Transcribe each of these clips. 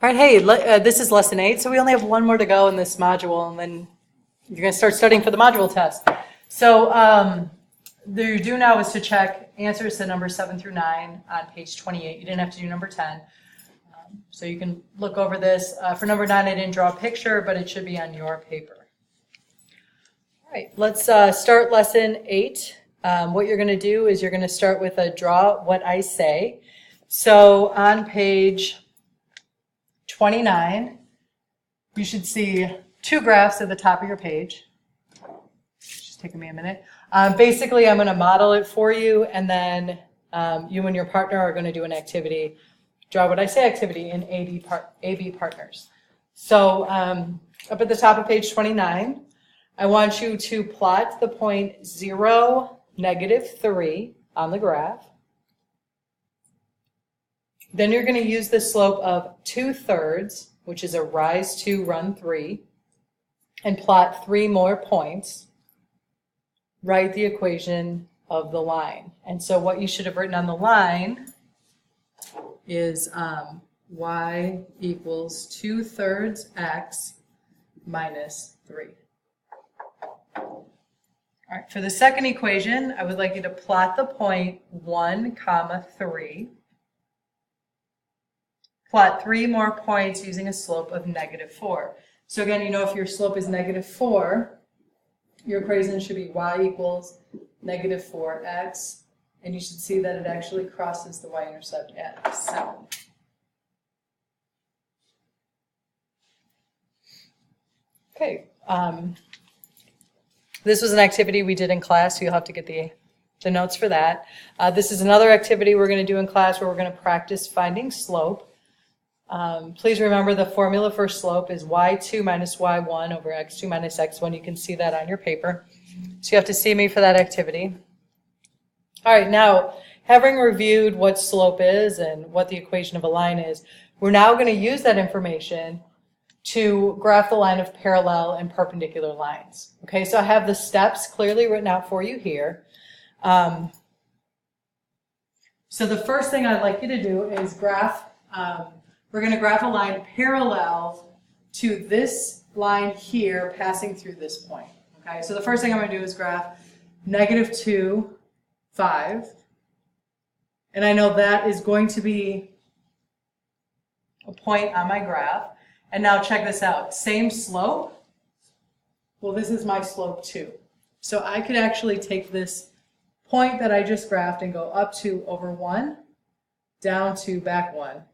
All right, hey, this is lesson 8, so we only have one more to go in this module, and then you're going to start studying for the module test. So the due now is to check answers to numbers 7 through 9 on page 28. You didn't have to do number 10. So you can look over this. For number 9, I didn't draw a picture, but it should be on your paper. All right, let's start lesson 8. What you're going to do is you're going to start with a draw what I say. So on page 29, you should see 2 graphs at the top of your page. It's just taking me a minute. Basically, I'm going to model it for you, and then you and your partner are going to do an activity, draw what I say activity in AB partners. So up at the top of page 29, I want you to plot the point 0, -3 on the graph. Then you're going to use the slope of 2/3, which is a rise 2, run 3, and plot 3 more points. Write the equation of the line. And so what you should have written on the line is y equals 2/3 x minus 3. All right, for the second equation, I would like you to plot the point 1, 3. Plot 3 more points using a slope of -4. So again, you know if your slope is -4, your equation should be y equals -4x, and you should see that it actually crosses the y-intercept at 7. Okay, this was an activity we did in class, so you'll have to get the notes for that. This is another activity we're going to do in class where we're going to practice finding slope. Please remember the formula for slope is y2 minus y1 over x2 minus x1. You can see that on your paper. So you have to see me for that activity. All right, now, having reviewed what slope is and what the equation of a line is, we're now going to use that information to graph the line of parallel and perpendicular lines. Okay, so I have the steps clearly written out for you here. So the first thing I'd like you to do is graph. We're going to graph a line parallel to this line here passing through this point. Okay, so the first thing I'm going to do is graph -2, 5. And I know that is going to be a point on my graph. And now check this out. Same slope. Well, this is my slope too. So I could actually take this point that I just graphed and go up 2 over 1, down 2, back 1.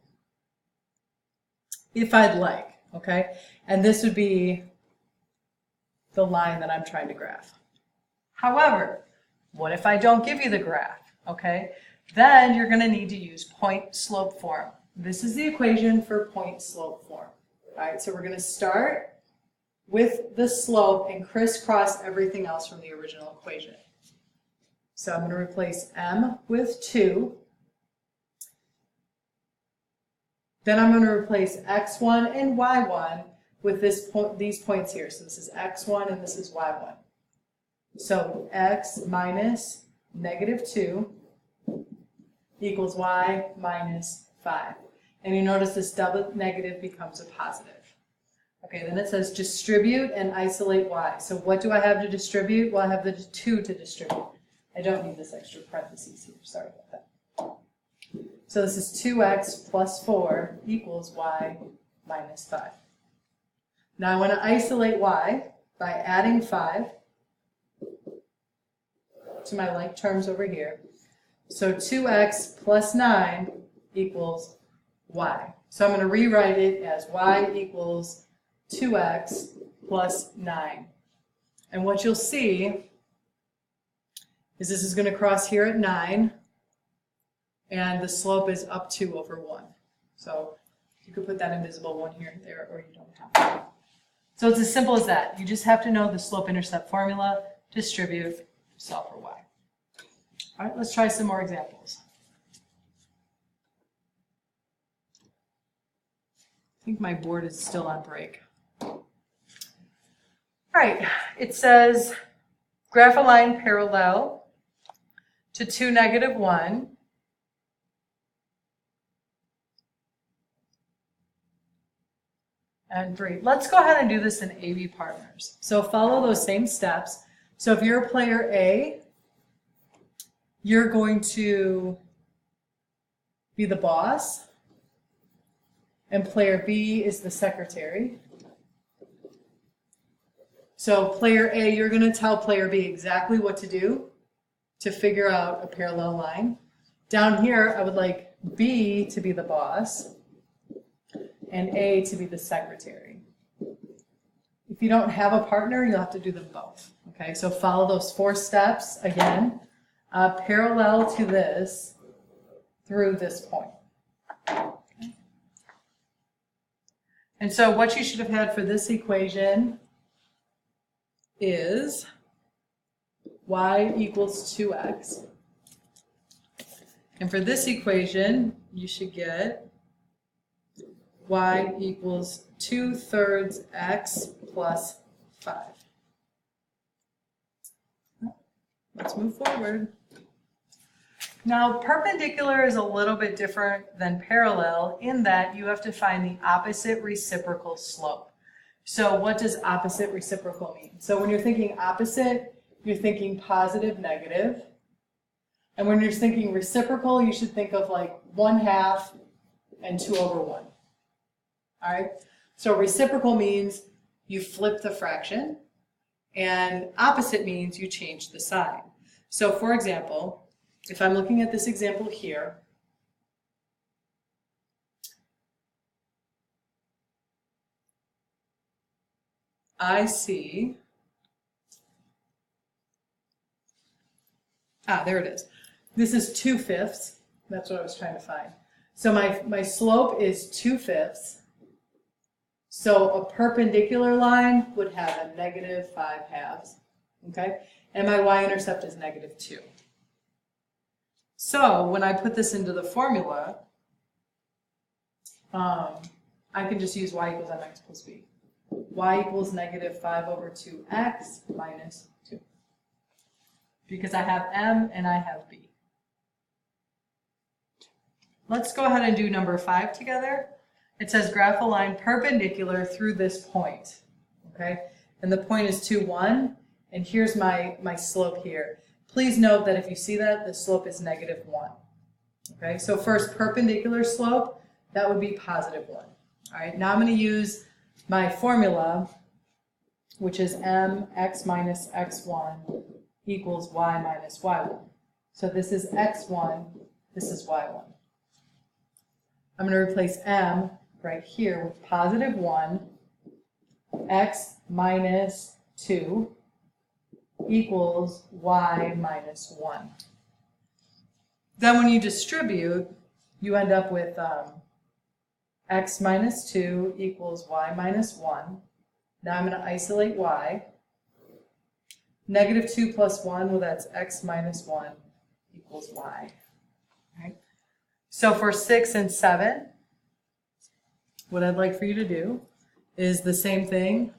If I'd like, okay? And this would be the line that I'm trying to graph. However, what if I don't give you the graph, okay? Then you're going to need to use point slope form. This is the equation for point slope form. All right, so we're going to start with the slope and crisscross everything else from the original equation. So I'm going to replace m with 2. Then I'm going to replace x1 and y1 with these points here. So this is x1 and this is y1. So x minus -2 equals y minus 5. And you notice this double negative becomes a positive. Okay, then it says distribute and isolate y. So what do I have to distribute? Well, I have the 2 to distribute. I don't need this extra parentheses here. Sorry about that. So this is 2x plus 4 equals y minus 5. Now I want to isolate y by adding 5 to my like terms over here. So 2x plus 9 equals y. So I'm going to rewrite it as y equals 2x plus 9. And what you'll see is this is going to cross here at 9. And the slope is up 2 over 1. So you could put that invisible one here, there, or you don't have to. So it's as simple as that. You just have to know the slope-intercept formula, distribute, solve for y. All right, let's try some more examples. I think my board is still on break. All right, it says graph a line parallel to 2, -1. and 3. Let's go ahead and do this in AB partners. So follow those same steps. So if you're player A, you're going to be the boss, and player B is the secretary. So player A, you're going to tell player B exactly what to do to figure out a parallel line. Down here, I would like B to be the boss and A to be the secretary. If you don't have a partner, you'll have to do them both. Okay, so follow those 4 steps again, parallel to this through this point. Okay. And so what you should have had for this equation is y equals 2x. And for this equation, you should get y equals 2/3 x plus 5. Let's move forward. Now, perpendicular is a little bit different than parallel in that you have to find the opposite reciprocal slope. So what does opposite reciprocal mean? So when you're thinking opposite, you're thinking positive, negative. And when you're thinking reciprocal, you should think of like 1/2 and 2/1. All right? So reciprocal means you flip the fraction, and opposite means you change the sign. So for example, if I'm looking at this example here, I see, there it is. This is 2/5. That's what I was trying to find. So my slope is 2/5. So a perpendicular line would have a -5/2. Okay? And my y-intercept is -2. So when I put this into the formula, I can just use y equals mx plus b. Y equals -5/2x minus 2. Because I have m and I have b. Let's go ahead and do number 5 together. It says graph a line perpendicular through this point. Okay? And the point is 2, 1. And here's my slope here. Please note that if you see that, the slope is -1. Okay? So first, perpendicular slope, that would be +1. All right? Now I'm going to use my formula, which is mx minus x1 equals y minus y1. So this is x1, this is y1. I'm going to replace m right here with +1, x minus 2 equals y minus 1. Then when you distribute, you end up with x minus 2 equals y minus 1. Now I'm going to isolate y. -2 plus 1, well, that's x minus 1 equals y. Okay. So for 6 and 7, what I'd like for you to do is the same thing.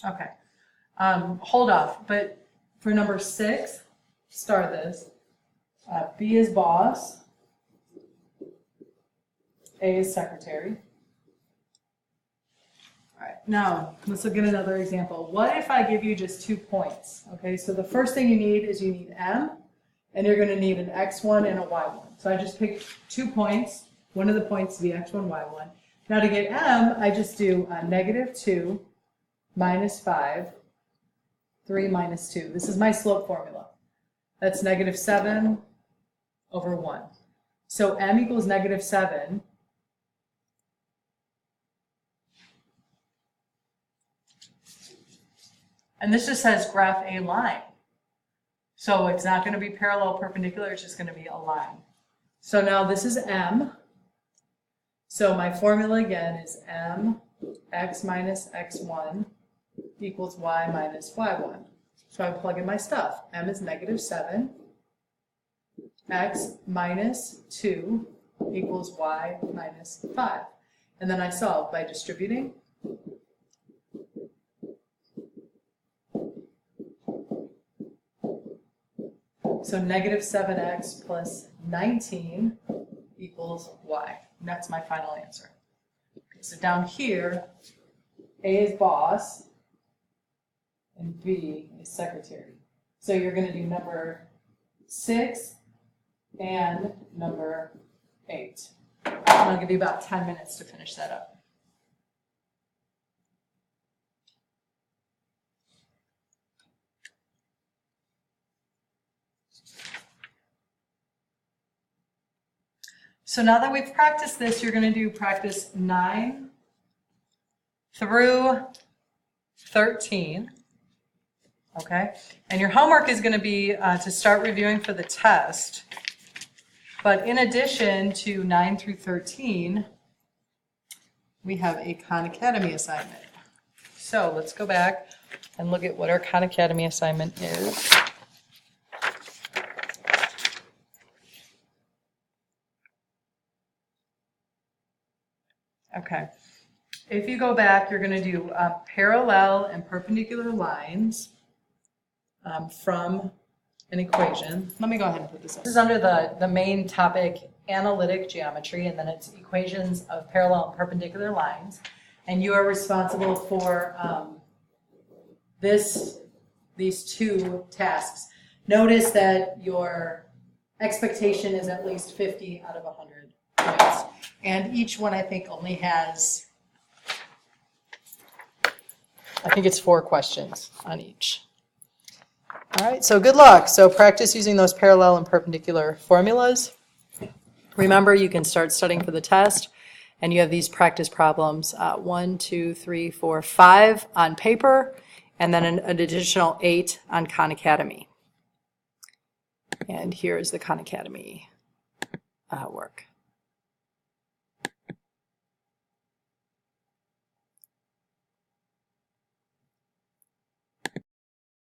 Okay. Hold off, but for number 6, star this. B is boss, A is secretary. All right, now let's look at another example. What if I give you just 2 points? Okay, so the first thing you need is you need M, and you're going to need an x1 and a y1. So I just picked 2 points, one of the points to be x1, y1. Now to get M, I just do -2 minus 5, 3 minus 2. This is my slope formula. That's -7 over 1. So M equals -7. And this just says graph a line. So it's not going to be parallel perpendicular, it's just going to be a line. So now this is M. So my formula again is M x minus x1 equals y minus y1. So I plug in my stuff. M is -7. X minus 2 equals y minus 5. And then I solve by distributing. So negative 7x plus 19 equals y. And that's my final answer. Okay, so down here, A is boss, and B is secretary. So you're going to do number 6 and number 8. And I'll give you about 10 minutes to finish that up. So now that we've practiced this, you're going to do practice 9 through 13. Okay? And your homework is going to be to start reviewing for the test. But in addition to 9 through 13, we have a Khan Academy assignment. So let's go back and look at what our Khan Academy assignment is. Okay, if you go back, you're going to do parallel and perpendicular lines from an equation. Let me go ahead and put this up. This is under the main topic, analytic geometry, and then it's equations of parallel and perpendicular lines. And you are responsible for these two tasks. Notice that your expectation is at least 50 out of 100 points. And each one, I think, only has, I think it's 4 questions on each. All right, so good luck. So practice using those parallel and perpendicular formulas. Remember, you can start studying for the test, and you have these practice problems, 1, 2, 3, 4, 5 on paper, and then an additional 8 on Khan Academy. And here's the Khan Academy work.